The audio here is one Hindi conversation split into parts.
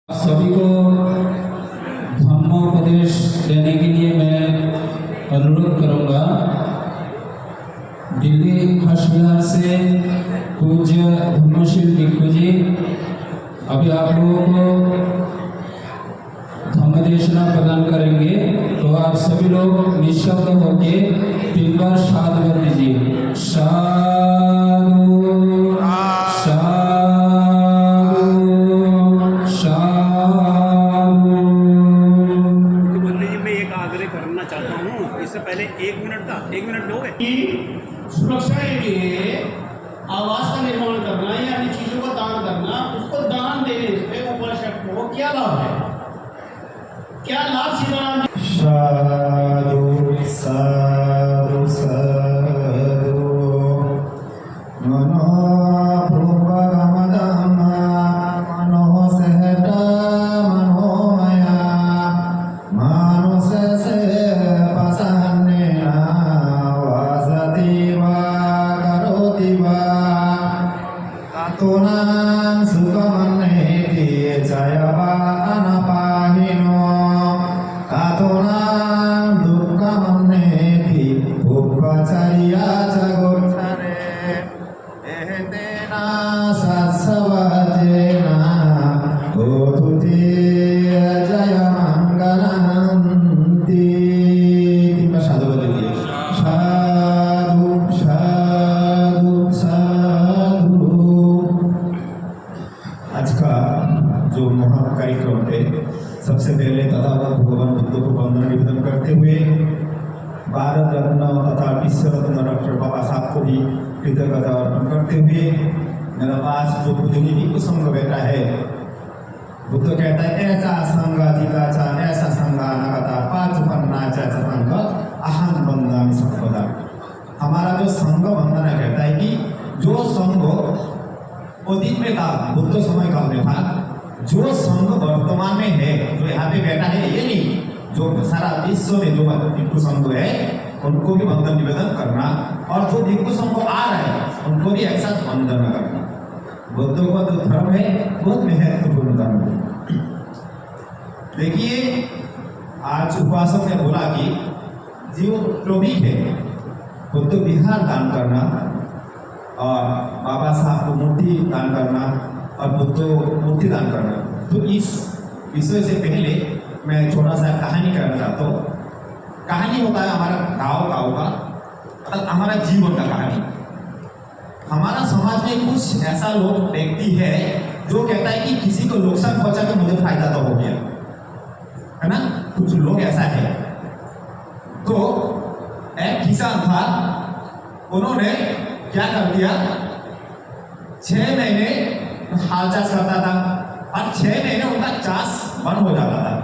सभी को धम्मोपदेश देने के लिए मैं अनुरोध करूंगा। दिल्ली हर्ष विहार से पूज्य धम्मशील भिक्षु जी अभी आप लोगों को धम्मदेशना प्रदान करेंगे, तो आप सभी लोग निशब्द होके 3 बार साधु बोल दीजिए। साधु चाहता हूँ। इससे पहले 1 मिनट दोगे? सुरक्षा के लिए आवास का निर्माण करना या अन्य चीजों का दान करना, उसको दान देने से उपनिषद को क्या लाभ है? क्या लाभ सीताराम जी? साधु साधु साधु मनो Tunang sukamane jayaba anapahino katunang dukamane bhupacariya jagotare ehetena satsavajena otuti jaya mangalanti timba sadhu boliye sadhu sadhu sadhu। आज का जो महा कार्यक्रम है, सबसे पहले तथागत भगवान बुद्ध को वंदना निवेदन करते हुए भारत रत्न तथा विश्व रत्न डॉक्टर बाबा साहब को भी कृतज्ञता अर्पण करते हुए मेरा पास जो पूजनीय भिक्षु संघ बैठा है, बुद्ध कहता है ऐसा संघ अधिकाचा ऐसा संघ अनागता पाचुपन्नाचा संघ अहं वंदामि सर्वदा। हमारा जो संघ वंदना कहता है कि जो संघ अतीत में था, बुद्ध समय काल में था, जो संघ वर्तमान में है, जो यहाँ पे बैठा है, ये नहीं, जो सारा विश्व में जो भिक्षु संघ है उनको भी वंदन निवेदन करना, और जो भिक्षु संघ आ रहे हैं उनको भी ऐसा वंदन करना। बुद्ध का जो धर्म है बहुत महत्वपूर्ण धर्म है। देखिए आज उपासक ने बोला कि जो भी है बुद्ध विहार दान करना और बाबा साहब को मूर्ति दान करना और बुद्ध मूर्ति दान करना। तो इस विषय से पहले मैं छोटा सा कहानी करना चाहता हूँ। कहानी होता है हमारा गाँव का, मतलब हमारा जीवन का कहानी। हमारा समाज में कुछ ऐसा लोग व्यक्ति है जो कहता है कि किसी को नुकसान पहुंचा के मुझे फायदा तो हो गया, है ना। कुछ लोग ऐसा है। तो एक किसान था, उन्होंने क्या कर दिया, 6 महीने हाल चाष करता था और 6 महीने उनका चाष बंद हो जाता था।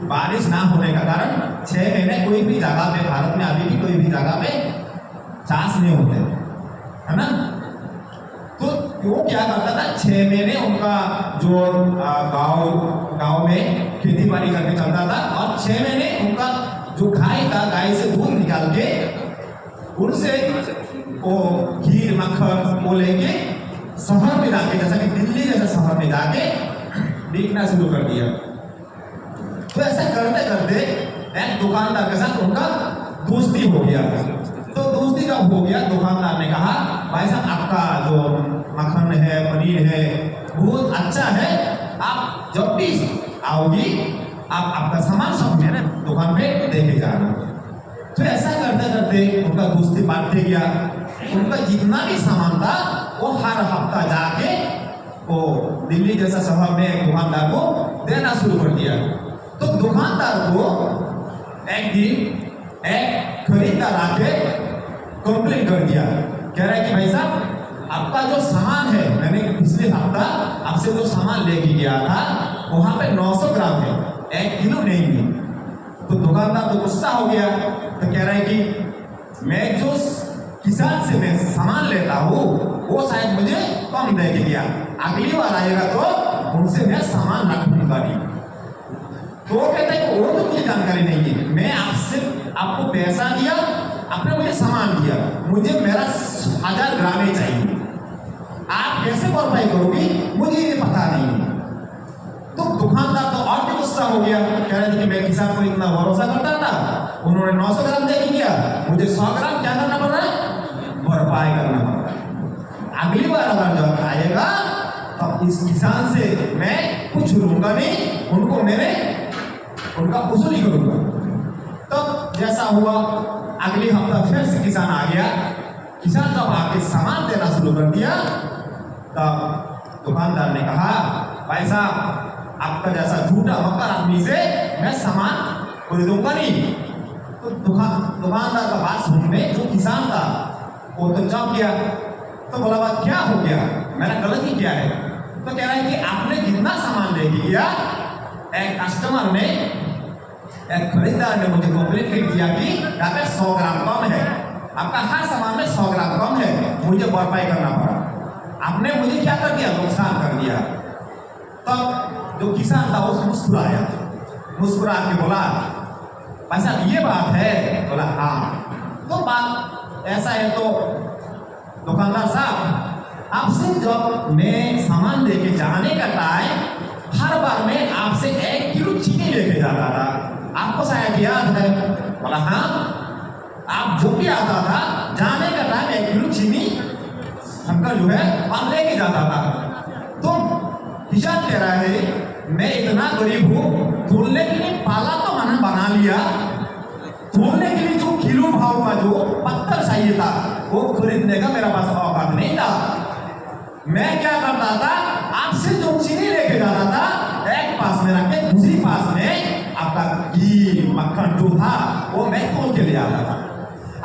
बारिश ना होने का कारण 6 महीने कोई भी जगह पे, भारत में अभी भी कोई भी जगह पे चाष नहीं होते, है ना। तो वो क्या करता था, 6 महीने उनका जो गांव में खेती बाड़ी करके चलता था, और 6 महीने उनका जो गाय था, गाय से दूध निकाल के उनसे वो खीर मक्खन वो लेके शहर में जाके, जैसा कि दिल्ली जैसे शहर में जाके बेचना शुरू कर दिया। तो ऐसा करते करते एक दुकानदार के साथ उनका दोस्ती हो गया। तो दोस्ती जब हो गया, दुकानदार ने कहा भाई साहब आपका जो मक्खन है, पनीर है, बहुत अच्छा है, आप जब भी आओगी आप आपका सामान सब मेरे दुकान पे देके जाना। तो ऐसा करते करते उनका दोस्ती बढ़ते गया। उनका जितना भी सामान था वो हर हफ्ता जाके वो दिल्ली जैसा शहर में एक दुकानदार को देना शुरू कर दिया। तो दुकानदार को एक दिन एक खरीदार आके कंप्लेन कर दिया, कह रहा है कि भाई साहब आपका जो सामान है, मैंने पिछले हफ्ता आपसे जो सामान लेके गया था वहां पे 900 ग्राम है, 1 किलो नहीं है। तो दुकानदार तो गुस्सा हो गया, तो कह रहा है कि मैं जो किसान से मैं सामान लेता हूँ वो शायद मुझे कम दे के गया, अगली बार आएगा तो उनसे मैं सामान रखूंगा नहीं। तो वो कहता है कि वो तो मुझे जानकारी नहीं है, मैं आपको पैसा दिया, आपने मुझे सामान दिया, मुझे मेरा 1000 ग्राम ही चाहिए, आप कैसे भरपाई करोगी मुझे ये पता नहीं है। हो गया? कह रहे थे कि मैं किसान को इतना भरोसा करता था, उन्होंने 900 ग्राम दे दिया, मुझे 100 ग्राम क्या करना पड़ रहा है? भरपाई करना पड़ रहा है। अगली बार अगर जब आएगा तब इस किसान से मैं कुछ लूंगा नहीं, उनका वसूली करूंगा। तब जैसा हुआ, अगले हफ्ता फिर से किसान आ गया। किसान जब आके सामान देना शुरू कर दिया तब दुकानदार ने कहा, भाई साहब आपका जैसा झूठा मक्कर आदमी से मैं सामान खरीदूंगा नहीं। तो दुकानदार का बात सुनने जो किसान था वो तो चौंक गया। तो बोला, बात क्या हो गया, मैंने गलती क्या है? तो कह रहा है कि आपने जितना सामान लेके गया, एक कस्टमर ने, एक खरीदार ने मुझे कंप्लेंट कर दिया कि यहाँ पे 100 ग्राम कम है, आपका हर सामान में 100 ग्राम कम है, मुझे भरपाई करना पड़ा। आपने मुझे क्या कर दिया? नुकसान कर दिया। तब जो किसान था वो मुस्कुराया, मुस्कुरा के बोला, भाई साहब ये बात है? बोला हाँ। तो बात ऐसा है तो दुकानदार साहब, आपसे जब मैं सामान लेके जाने का टाइम हर बार मैं आपसे 1 किलो चीनी लेके जाता था, आपको शायद याद है? बोला हाँ। आप जो भी आता था जाने का टाइम 1 किलो चीनी हमका जो है वहां लेके जाता था। तो किसान कह रहा है, मैं इतना गरीब हूँ, तोलने के लिए पाला तो मैंने बना लिया, तोलने के लिए जो किलो भाव का जो पत्थर चाहिए था वो खरीदने का मेरा पास औकात नहीं था। मैं क्या करता था, आपसे जो चीनी लेके जाता था एक पास में रख के दूसरी पास में आपका घी मक्खन जो था वो मैं तोल के ले आता था।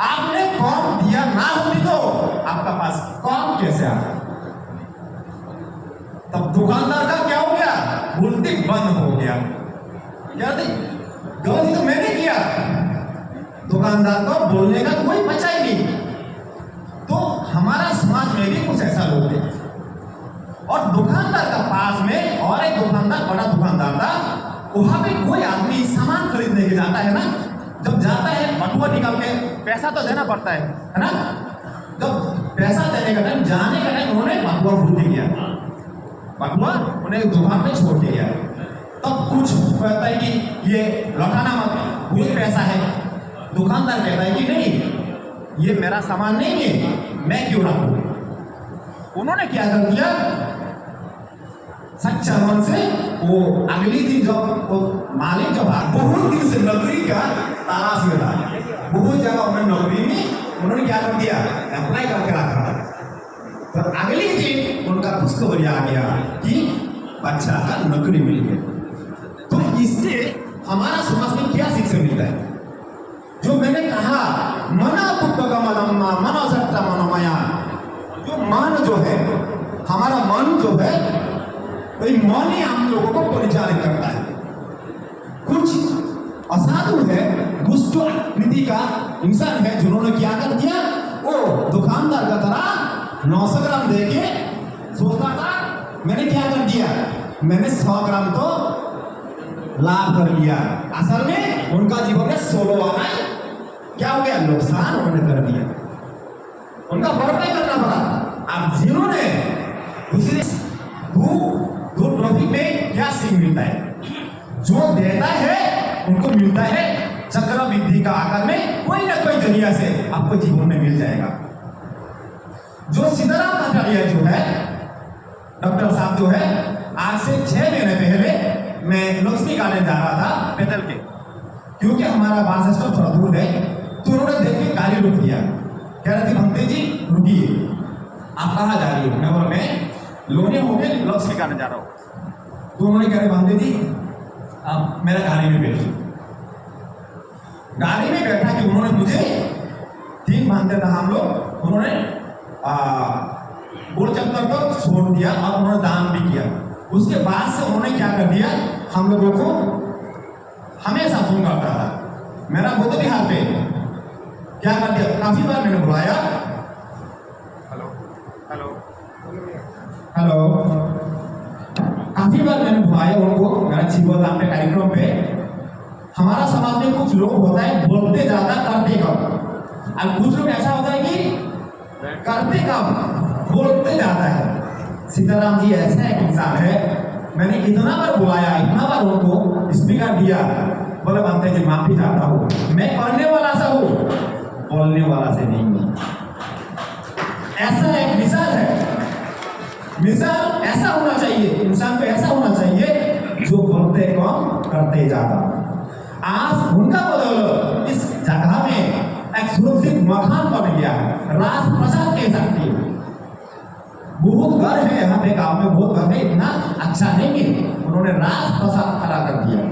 आपने कौन दिया ना होती तो आपका पास कौन कैसे आता? तब दुकानदार का क्या हो गया? बोलती बंद हो गया। क्या थी? गलती तो मैंने किया, दुकानदार को बोलने का कोई बचा ही नहीं। तो हमारा समाज में भी कुछ ऐसा लोग थे। और दुकानदार का पास में और एक दुकानदार, बड़ा दुकानदार था, वहां पे कोई आदमी सामान खरीदने के जाता है ना, जब जाता है बटुआ निकाल के पैसा तो देना पड़ता है ना? जब पैसा देने का टाइम, जाने का टाइम उन्होंने बटुआ भूल गया, बटुआ उन्हें दुकान में छोड़ के गया। तब कुछ कहता है कि ये लौटाना मत, बहुत पैसा है। दुकानदार कहता है कि नहीं, ये मेरा सामान नहीं है, मैं क्यों रखूं? उन्होंने क्या कर दिया, सच्चा मन से वो अगली दिन जब वो मालिक जब बहुत दिन से नौकरी का तलाश में था, बहुत जगह उन्होंने नौकरी में उन्होंने क्या कर दिया, अप्लाई करके रखा। तो अगले दिन उनका खुशखबरी आ गया कि बच्चा का नौकरी मिल गया। तो इससे हमारा समाज में क्या शिक्षा मिलता है? जो मैंने कहा, मना पुस्तक मदम्मा मनो सट्टा मनोमया, जो मन जो है, हमारा मन जो है, वही मन ही हम लोगों को परिचालित करता है। कुछ असाधु है, दुष्ट नीति का इंसान है, जिन्होंने क्या कर दिया, वो दुकानदार का तरह 900 ग्राम देके सोचता था मैंने क्या कर दिया, मैंने 100 ग्राम तो लाभ कर लिया। असल में उनका जीवन में 16 आना क्या हो गया, नुकसान उन्होंने कर दिया, उनका भरपाई करना पड़ा। अब जिन्होंने दूसरे दो ट्रॉफी में क्या सीख मिलता है, जो देता है उनको मिलता है चक्रवृद्धि का आकार में, कोई ना कोई जरिया से आपको जीवन में मिल जाएगा। जो सीताराम आचार्य जो है, डॉक्टर साहब जो है, आज से 6 महीने पहले मैं लक्ष्मी गार्डन जा रहा था पैदल के, क्योंकि हमारा बस स्टॉप थोड़ा दूर है। तो उन्होंने देख के गाड़ी रोक दिया, कह रहे थे भंते जी रुकिए, आप कहाँ जा रही हो? मैं बोला मैं लोनिया होके लक्ष्मी गार्डन जा रहा हूँ। तो उन्होंने कह रहे भंते जी आप मेरा गाड़ी में बैठिए। गाड़ी में बैठा कि उन्होंने मुझे 3 बांधते था हम लोग, उन्होंने गोल चक्कर को छोड़ दिया और उन्होंने दान भी किया। उसके बाद से उन्होंने क्या कर दिया, हम लोगों को हमेशा फोन करता था। मेरा बहुत भी हाथ पे क्या कर दिया, काफी बार मैंने बुलाया, हेलो हेलो हेलो, काफी बार मैंने बुलाया उनको मेरा जीवन दान पे कार्यक्रम पे। हमारा समाज में कुछ लोग होता है बोलते ज्यादा करते कम, और कुछ लोग ऐसा होता है कि करते कम बोलते ज्यादा है। सीताराम जी ऐसा एक इंसान है मैंने इतना बार बुलाया, इतना बार उनको स्पीकर दिया, बोले बनते जी माफी चाहता हूँ, मैं करने वाला सा हूँ, बोलने वाला से नहीं हूँ। ऐसा एक मिसाल है, मिसाल ऐसा होना चाहिए, इंसान को ऐसा होना चाहिए जो बोलते कम करते ज्यादा। आज उनका बदौलत इस जगह में एक सुरक्षित मकान बन गया है, राजप्रसाद कह सकते हैं। बहुत घर है यहाँ पे, गांव में बहुत घर है, इतना अच्छा नहीं है, उन्होंने राजप्रसाद खड़ा कर दिया।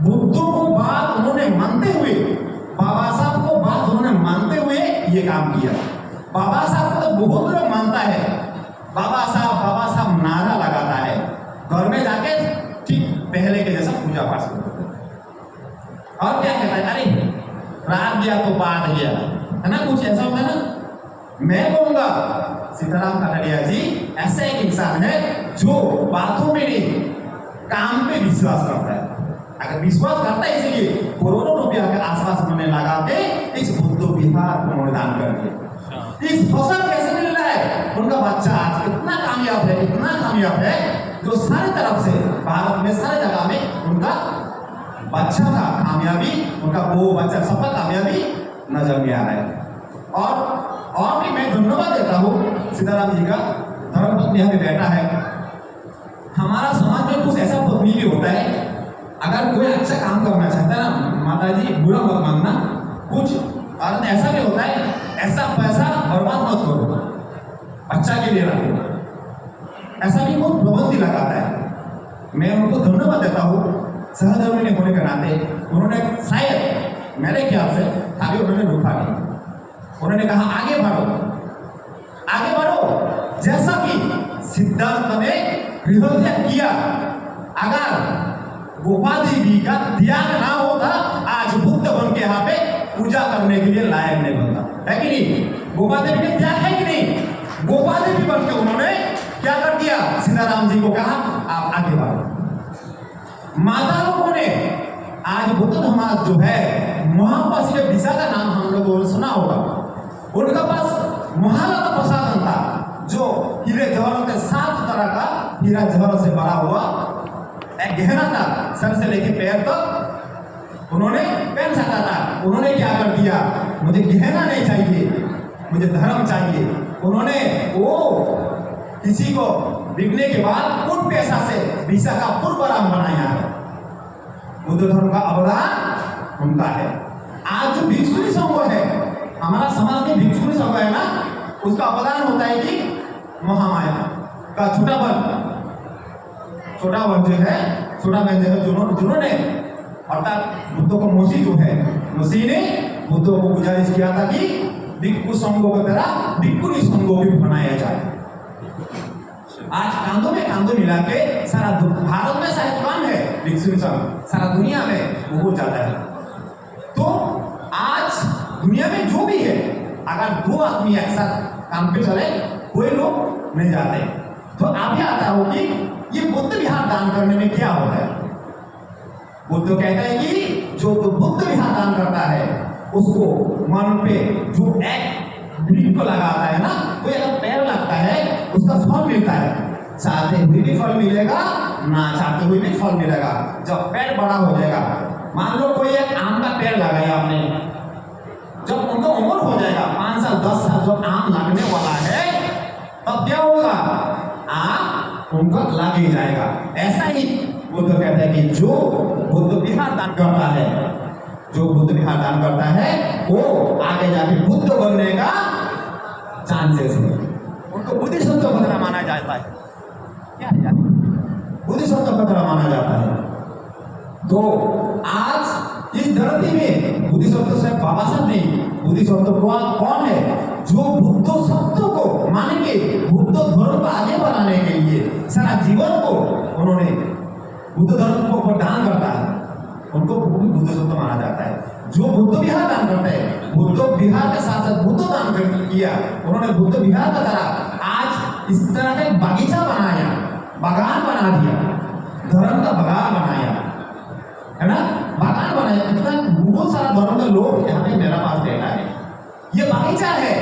बुद्धों को बात उन्होंने मानते हुए, बाबा साहब को बात उन्होंने मानते हुए ये काम किया। बाबा साहब को तो बहुत लोग मानता है, बाबा साहब नारा लगाता है, घर में जाके ठीक पहले के जैसा पूजा पाठ करते हैं। और क्या कहता है, अरे रात गया तो बात गया, है ना, कुछ ऐसा होता है ना। मैं कहूंगा सीताराम कटारिया जी ऐसा एक इंसान है जो बातों में नहीं, काम पे विश्वास करता है। अगर विश्वास करता है, इसलिए करोड़ों रुपया के आसपास उन्होंने लगा के इस बुद्ध विहार को उन्होंने दान कर दिया। इस फसल कैसे मिल रहा है, उनका बच्चा आज इतना कामयाब है, इतना कामयाब है, जो सारी तरफ से भारत में सारी जगह में उनका बच्चा का कामयाबी, उनका वो बच्चा सबका कामयाबी नजर में आ रहा है। और भी मैं धन्यवाद देता हूँ सीताराम जी का, धर्मपत्नी यहाँ पे बैठा है। हमारा समाज में कुछ ऐसा पत्नी भी होता है, अगर कोई अच्छा काम करना चाहता है ना, माता जी बुरा मत मानना, कुछ औरत ऐसा भी होता है, ऐसा पैसा बर्बाद मत करो, अच्छा के लिए रखो, ऐसा भी बहुत प्रबंधी लगाता है। मैं उनको धन्यवाद देता हूँ, सहधर्मिणी होने के नाते उन्होंने शायद मेरे ख्याल से अभी उन्होंने रोका नहीं, उन्होंने कहा आगे बढ़ो, आगे बढ़ो, जैसा कि सिद्धांत ने गृहत्याग किया। अगर गोपाल जी का त्याग ना होता, आज बुद्ध बन के यहाँ पे पूजा करने के लिए लायक नहीं बनता, है कि नहीं। गोपाल देवी का त्याग है कि नहीं, गोपाल देवी बन के उन्होंने क्या कर दिया, सीताराम जी को कहा आप आगे बढ़ो। माता लोगों ने आज बुद्ध समाज जो है, महापासी के विशा का नाम हम लोगों ने सुना होगा, उनका पास महालता प्रसादन था, जो हीरे जवाहरों के 7 तरह का हीरा जवाहरों से भरा हुआ एक गहना था, सर से लेके पैर तक उन्होंने पहन सकता था। उन्होंने क्या कर दिया, मुझे गहना नहीं चाहिए, मुझे धर्म चाहिए। उन्होंने वो किसी को बिकने के बाद उन पैसा से विशा का पूर्वराम बनाया है। बुद्ध धर्म का अवदान उनका है। आज जो भिक्षुणी संघ है, हमारा समाज में भिक्षुणी संघ है ना, उसका अवदान होता है कि महामाया का छोटा बन जो है, छोटा बन जो है, जिन्होंने अर्थात बुद्ध को मोसी जो है, मोसी ने बुद्ध को गुजारिश किया था कि भिक्षु संघों की तरह भिक्षुणी संघों भी बनाया जाए। आज कांधों में कांधों मिला के सारा भारत में शायद कम है भिक्षुणी संघ, सारा दुनिया में बहुत ज्यादा है। तो आज दुनिया में जो भी है, अगर 2 आदमी एक साथ काम पे चले, कोई लोग नहीं जाते। तो आप ही आता हो कि ये बुद्ध विहार दान करने में क्या होता है। बुद्ध कहता है कि जो तो बुद्ध विहार दान करता है, उसको मन पे जो एक ग्रीप को लगाता है ना, कोई अगर पैर लगता है, उसका फल मिलता है। चाहते हुए भी फल मिलेगा, ना चाहते हुए भी फल मिलेगा। जब पेड़ बड़ा हो जाएगा, मान लो कोई एक आम का पेड़ लगाया आपने, जब उनका उम्र हो जाएगा 5 साल 10 साल, जब आम लगने वाला है, तब क्या होगा, आम उनको लग ही जाएगा। ऐसा ही बुद्ध कहता है कि जो बुद्ध विहार दान करता है, जो बुद्ध विहार दान करता है, वो आगे जाके बुद्ध बनने का चांसेस है। उनको बुद्धिसत्व खतरा माना जाता है, क्या है, बुद्धिसत्व खतरा माना जाता है। तो आज इस धरती में बुद्धिसत्व से बाबा साहब नहीं, बुद्धिसत्व कौन है, जो बुद्ध सत्व को मान के बुद्ध धर्म को आगे बढ़ाने के लिए सारा जीवन को उन्होंने बुद्ध धर्म को दान करता है, उनको बुद्ध सत्व माना जाता है। जो बुद्ध विहार दान करते हैं, बुद्ध विहार के साथ साथ बुद्ध दान किया, उन्होंने बुद्ध विहार का तरह आज इस तरह का बगीचा बनाया, बागान बना दिया, धर्म का बागान बनाया, है ना, बागान बनाया। इतना बहुत सारा धर्म का लोग यहाँ पे मेरा पास बैठा है। ये बगीचा है,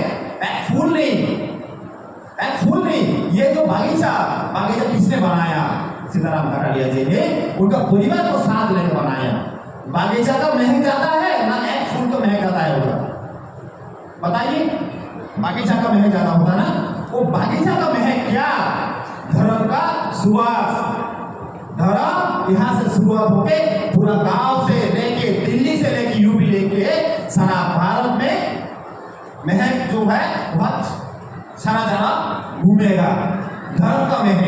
एक फूल नहीं, ये जो बगीचा किसने बनाया, सीताराम कटारिया जी ने उनका परिवार को साथ लेकर बनाया। बागीचा का महक जाता है ना, एक फूल तो महक जाता है उनका, बताइए। बागीचा का महक ज्यादा होता ना, वो बागीचा का महक क्या, धर्म का सुवास। धर्म यहाँ से शुरुआत होके पूरा गांव से लेके दिल्ली से लेके यूपी लेके सारा भारत में महक जो है बहुत सारा जगह घूमेगा। धर्म का महक,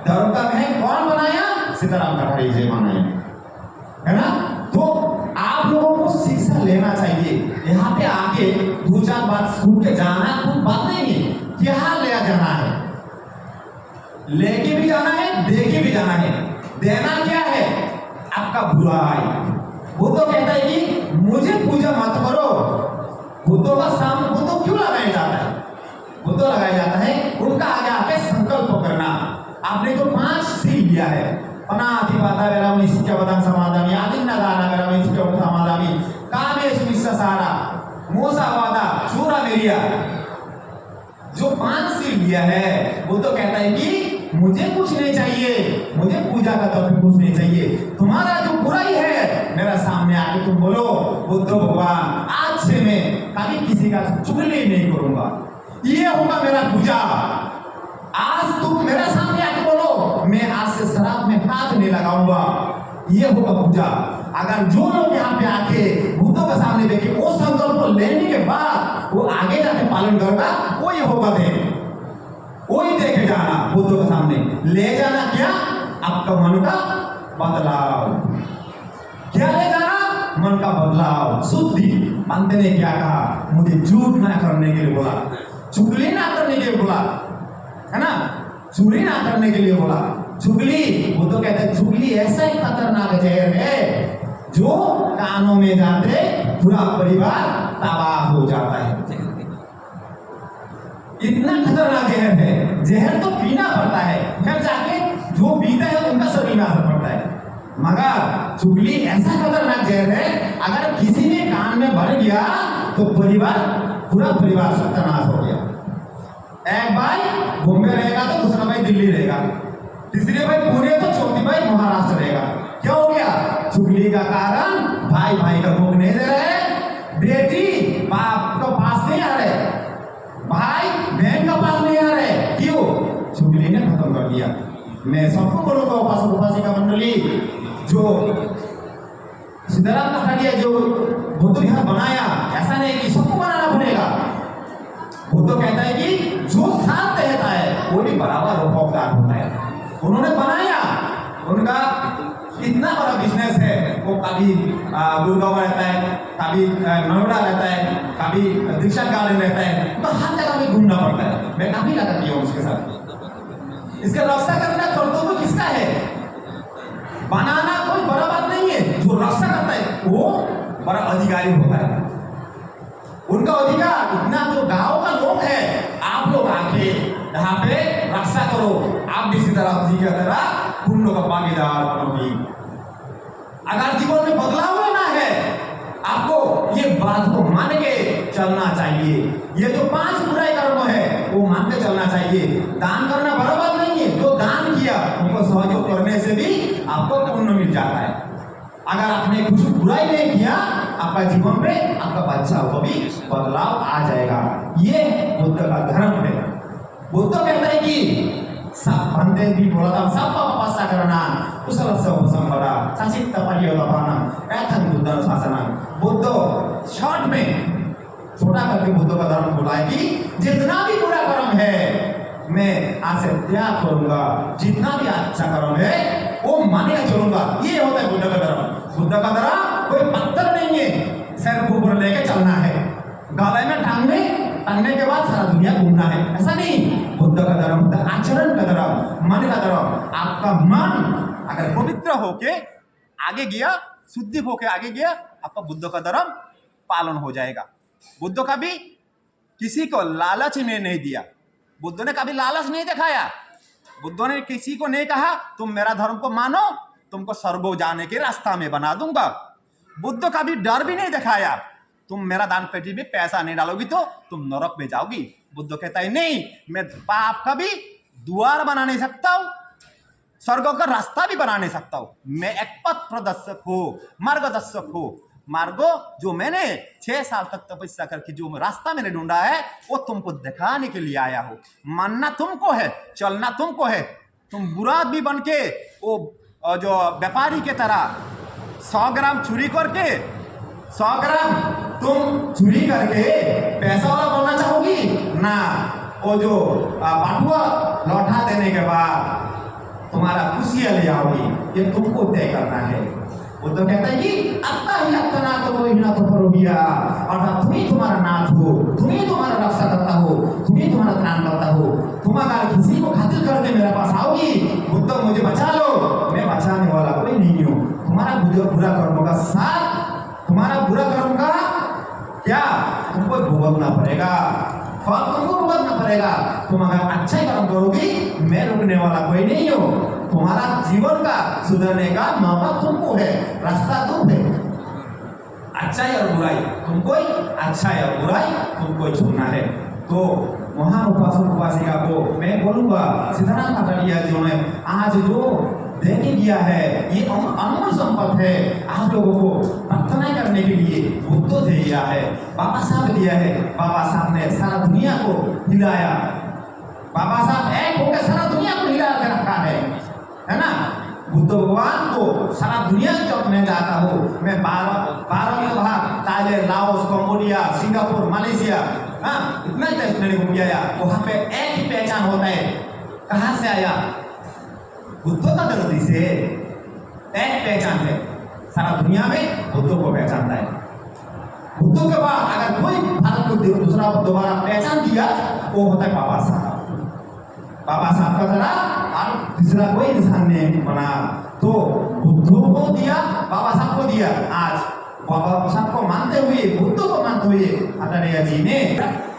धर्म का महक कौन बनाया, सीताराम कटारिया जी बनाया, है ना। तो आप लोगों को शिक्षा लेना चाहिए। यहाँ पे आके दो चार बात सुन के जाना कोई बात नहीं है, क्या ले जाना है, लेके भी जाना है, दे के भी जाना है। देना क्या है, आपका बुराई। बुद्ध कहता है कि मुझे पूजा मत करो। बुद्धों का सामने बुद्ध क्यों लगाया जाता है, बुद्ध लगाया जाता है उनका आगे आके संकल्प करना। आपने जो 5 सील लिया है, अनाधिपाता वेरामि सिक्ख्यवदं समादामि आदिन्नदाना वेरामि सिक्ख्यवदं समादामि कामेषु विश्वासारा मोसावादा चूरा मेरिया, जो 5 सील लिया है, वो तो कहता है कि मुझे कुछ नहीं चाहिए, मुझे पूजा का तो कुछ नहीं चाहिए। तुम्हारा जो बुराई है मेरा सामने आके तुम बोलो, बुद्ध भगवान आज से मैं कभी किसी का चुगली नहीं करूंगा, ये होगा मेरा पूजा। आज तुम मेरे सामने आके बोलो, मैं आज से शराब में हाथ नहीं लगाऊंगा, ये होगा पूजा। अगर जो लोग यहाँ पे आके बुद्धों के सामने देखे, वो संकल्प को लेने के बाद वो आगे जाके पालन करेगा, वो ये होगा दे, वही देखे जाना बुद्धों के सामने ले जाना। क्या, आपका मन का बदलाव, क्या ले जाना, मन का बदलाव, शुद्धि। अंत ने क्या कहा, मुझे झूठ ना करने के लिए बोला, चुगली ना करने के लिए बोला, है ना, चोरी ना करने के लिए बोला। चुगली, वो तो कहते हैं चुगली ऐसा एक खतरनाक जहर है जो कानों में जाते पूरा परिवार तबाह हो जाता है। इतना खतरनाक जहर है, जहर तो पीना पड़ता है, फिर जाके जो पीता है उनका शरीर में असर पड़ता है, मगर चुगली ऐसा खतरनाक जहर है, अगर किसी ने कान में भर गया तो परिवार, पूरा परिवार सत्यानाश हो गया। एक भाई बॉम्बे रहेगा तो दूसरा भाई दिल्ली रहेगा, तीसरे भाई पुणे तो चौथी भाई महाराष्ट्र रहेगा। क्या हो गया, चुगली का कारण भाई भाई का मुख नहीं दे रहे, बेटी बाप को पास नहीं आ रहे, भाई बहन का पास नहीं आ रहे, क्यों, चुगली ने खत्म कर दिया। मैं सबको बोलूंगा, उपासक उपासिका मंडली, जो सीताराम कटारिया जो बुद्ध विहार बनाया, ऐसा नहीं कि सबको बनाना पड़ेगा। बुद्ध कहता है कि जो साथ रहता है वो भी बराबर उपभोक्ता होता है। उन्होंने बनाया, उनका इतना बड़ा बिजनेस है, वो कभी गुड़गांव रहता है, कभी नोएडा रहता है, कभी दीक्षा गार्डन रहता है, तो हर जगह में घूमना पड़ता है। मैं काफी लगा किया उसके साथ। इसका रक्षा करना कर्तव्य किसका है, बनाना कोई बड़ा बात नहीं है, जो रक्षा करता है वो बड़ा अधिकारी होता है। उनका अधिकार इतना, जो गांव का लोग है, आप लोग आके यहाँ पे रक्षा करो, आप भी सीताराम जी की तरह पुण्य का भागीदार बनोगी। अगर जीवन में बदलाव लेना है, आपको ये बात को मान के चलना चाहिए। ये जो 5 बुराई कर्म है वो मान के चलना चाहिए। दान करना बड़ा बात नहीं है, जो दान किया उनको सहयोग करने से भी आपको पुण्य मिल जाता है। अगर आपने कुछ बुराई नहीं किया, आपका जीवन में आपका बच्चा को भी बदलाव आ जाएगा। ये बुद्ध का धर्म है। बुद्ध कहता है कि सब बंदे भी बोला था, सब तपस्या करना, कुशल से उपसंपदा, सचित्त पर्यवसानम, ऐथन बुद्ध अनुशासनम। बुद्ध शॉर्ट में छोटा करके बुद्ध का धर्म बोला है कि जितना भी बुरा कर्म है मैं आज से त्याग करूंगा, जितना भी अच्छा कर्म है वो माने चलूंगा। ये होता है बुद्ध का धर्म। बुद्ध का धर्म कोई पत्थर नहीं है, सर को ऊपर लेके चलना है, गले में टांगने के बाद सारा दुनिया घूमना है, ऐसा नहीं। बुद्ध का धर्म आचरण का धर्म, मन का धर्म। आपका मन अगर पवित्र होके आगे गया, शुद्धि होके आगे गया, आपका बुद्ध का धर्म पालन हो जाएगा। बुद्ध कभी किसी को लालच में नहीं दिया, बुद्ध ने कभी लालच नहीं दिखाया। बुद्ध ने किसी को नहीं कहा तुम मेरा धर्म को मानो, तुमको स्वर्ग जाने के रास्ता में बना दूंगा। बुद्ध कभी डर भी नहीं दिखाया, तुम मेरा दान पेटी में पैसा नहीं डालोगी तो तुम नरक में जाओगी। बुद्ध कहता है नहीं, मैं पाप का भी द्वार बना नहीं सकता हूं, स्वर्ग का रास्ता भी बना नहीं सकता हूँ। मैं एक पथ प्रदर्शक हूँ, मार्गदर्शक हूँ। मार्गो जो मैंने 6 साल तक तपस्या करके जो रास्ता मैंने ढूंढा है वो तुमको दिखाने के लिए आया हूँ। मानना तुमको है, चलना तुमको है। तुम बुरा आदमी बन के वो जो व्यापारी के तरह 100 ग्राम चोरी करके 100 ग्राम तुम चोरी करके पैसा वाला बनना चाहोगी ना। वो जो बाटुआ लौटा देने के बाद तुम्हारा खुशियां ले आओगी, ये तुमको तय करना है। वो तो कहता है कि अत्ता ही अत्तना तो कोई ना तो परोहिया, अर्थात तुम ही तुम्हारा नाथ हो, तुम ही तुम्हारा रक्षा करता हो, तुम ही तुम्हारा ध्यान करता हो। तुम अगर किसी को खातिर करके मेरे पास आओगी, बुद्ध मुझे बचा लो, मैं बचाने वाला कोई नहीं हूँ। तुम्हारा बुरा कर्म का साथ, तुम्हारा बुरा कर्म का क्या तुमको भुगतना पड़ेगा, फल तुमको भुगतना पड़ेगा। तुम अगर अच्छा कर्म करोगी, मैं रुकने वाला कोई नहीं हूँ। तुम्हारा जीवन का सुधरने का मौका तुमको है, रास्ता तुम है। अच्छाई और बुराई तुमको, अच्छाई और बुराई तुमको चुनना है। तो महान उपासक उपासिका को मैं बोलूंगा, सिद्धाराम कटारिया जो ने आज जो देने दिया है, ये अनमोल संपत्ति है। आप लोगों को प्रार्थना करने के लिए बुद्ध दे दिया है, बाबा साहब दिया है। बाबा साहब ने सारा दुनिया को हिलाया। बाबा साहब एक होकर सारा दुनिया को हिला के रखा है ना। बुद्ध भगवान को सारा दुनिया जब मैं जाता हूँ, मैं 12 भाग Thailand, Laos, Cambodia, Singapore, Malaysia, हाँ इतना देश मैंने घूम गया। वहाँ पे एक ही पहचान होता है, कहाँ से आया, बुद्ध का गलती से। एक पहचान है, सारा दुनिया में बुद्ध को पहचानता है। बुद्ध के बाद अगर कोई भारत को दूसरा दोबारा पहचान दिया, वो होता है बाबा साहब। बाबा साहब का तरह और तीसरा कोई इंसान ने बना। तो बुद्ध को दिया, बाबा साहब को दिया। आज बाबा साहब को मानते हुए, बुद्ध को मानते हुए कटारिया जी ने,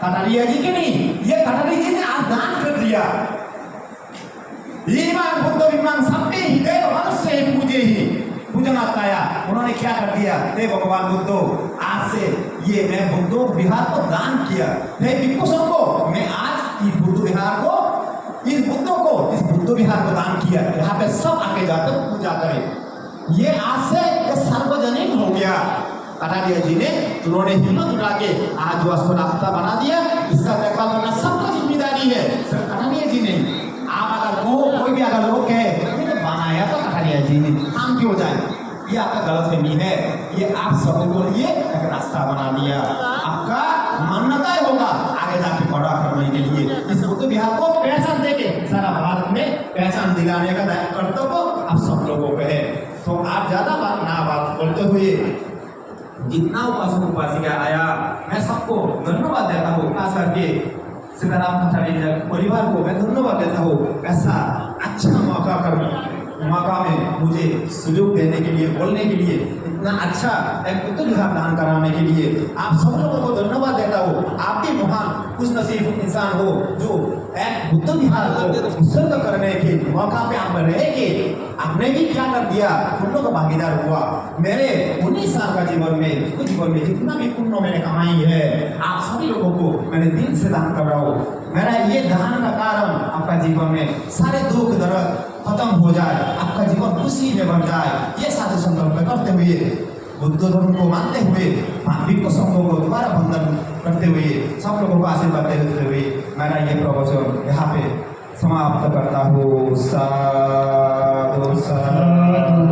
कटारिया जी के नहीं, ये कटारिया जी ने आज दान कर दिया। ईमान बुद्ध विमान सबके हृदय मनुष्य पूजे ही पूजना पाया। उन्होंने क्या कर दिया, हे भगवान बुद्ध, आज से ये मैं बुद्ध विहार को दान किया। हे भिक्षुओं को मैं आज इस बुद्ध विहार को, इस बुद्ध को, इस बुद्ध विहार को दान किया। यहाँ पे सब आके जाकर पूजा करें। ये आज से ये सार्वजनिक हो गया। कटारिया जी ने, उन्होंने हिम्मत उठा के आज जो उसको रास्ता बना दिया, इसका देखभाल करना सबका जिम्मेदारी है, सिर्फ कटारिया जी ने। आप अगर कोई भी अगर लोग कहे तो बनाया तो कटारिया जी ने, हम क्यों जाए, ये आपका गलतफहमी है। ये आप सबको लिए एक रास्ता बना दिया। आपका मान्यता होगा आगे जाके बड़ा करने के लिए। इस बुद्ध विहार को पहचान देके सारा भारत में पहचान दिलाने का कर्तव्य आप सब लोगों को है। तो आप ज्यादा बात बोलते हुए, जितना उपासक उपासिका आया, मैं सबको धन्यवाद देता हूँ। खास करके सीताराम कटारिया परिवार को मैं धन्यवाद देता हूँ। ऐसा अच्छा मौका में मुझे सुयोग देने के लिए, बोलने के लिए, इतना अच्छा एक बुद्ध विहार दान कराने के लिए आप सब लोगों को धन्यवाद देता हूँ। आप भी महान खुश नसीब इंसान हो जो एक बुद्ध विहार को उत्सर्ग करने के मौका पे आप रहे कि आपने भी क्या कर दिया, पुण्यों का भागीदार हुआ। मेरे 19 साल का जीवन में जितना भी पुण्य मैंने कमाई है, आप सभी लोगों को मैंने दिल से दान कर रहा हूँ। मेरा ये दान का कारण आपका जीवन में सारे दुख दर्द खत्म हो जाए, आपका जीवन खुशी में बन जाए। ये साधु संकल्प करते हुए, बुद्ध धर्म को मानते हुए, मानवीय संघों को दोबारा बंधन करते हुए, सब लोगों को आशीर्वाद देते हुए मेरा ये प्रवचन यहाँ पे समाप्त करता हूँ। साधु साधु।